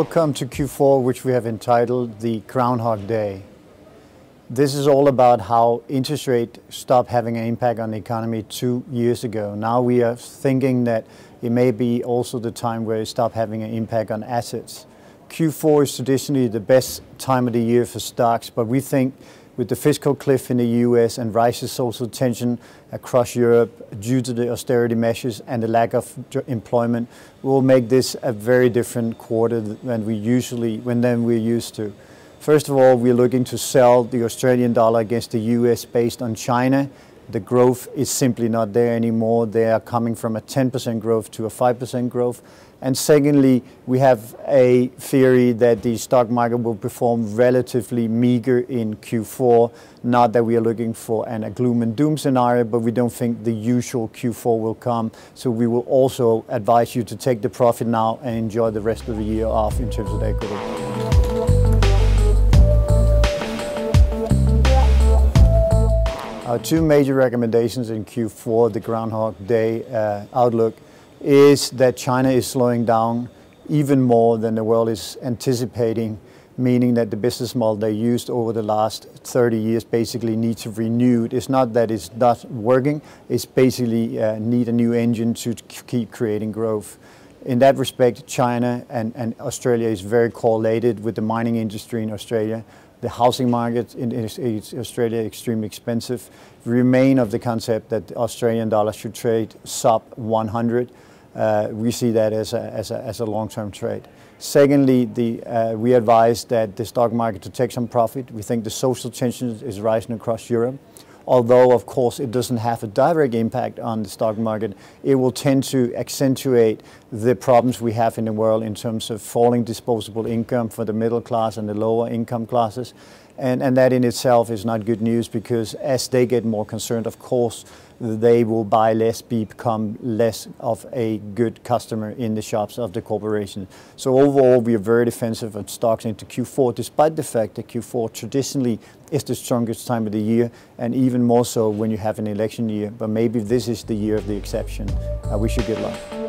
Welcome to Q4, which we have entitled the Groundhog Day. This is all about how interest rate stopped having an impact on the economy 2 years ago. Now we are thinking that it may be also the time where it stopped having an impact on assets. Q4 is traditionally the best time of the year for stocks, but we think with the fiscal cliff in the US and rising social tension across Europe due to the austerity measures and the lack of employment, will make this a very different quarter than we're used to. First of all, we're looking to sell the Australian dollar against the US based on China. The growth is simply not there anymore. They are coming from a 10% growth to a 5% growth. And secondly, we have a theory that the stock market will perform relatively meager in Q4. Not that we are looking for a gloom and doom scenario, but we don't think the usual Q4 will come. So we will also advise you to take the profit now and enjoy the rest of the year off in terms of equity. Our two major recommendations in Q4, the Groundhog Day outlook, is that China is slowing down even more than the world is anticipating, meaning that the business model they used over the last 30 years basically needs to be renewed. It's not that it's not working, it's basically need a new engine to keep creating growth. In that respect, China and Australia is very correlated with the mining industry in Australia. The housing market in Australia is extremely expensive. We remain of the concept that the Australian dollar should trade sub 100. We see that as a long-term trade. Secondly, we advise that the stock market to take some profit. We think the social tension is rising across Europe. Although, of course, it doesn't have a direct impact on the stock market, it will tend to accentuate the problems we have in the world in terms of falling disposable income for the middle class and the lower income classes. And that in itself is not good news, because as they get more concerned, of course, they will buy less, become less of a good customer in the shops of the corporation. So overall, we are very defensive of stocks into Q4, despite the fact that Q4 traditionally is the strongest time of the year, and even more so when you have an election year. But maybe this is the year of the exception. I wish you good luck.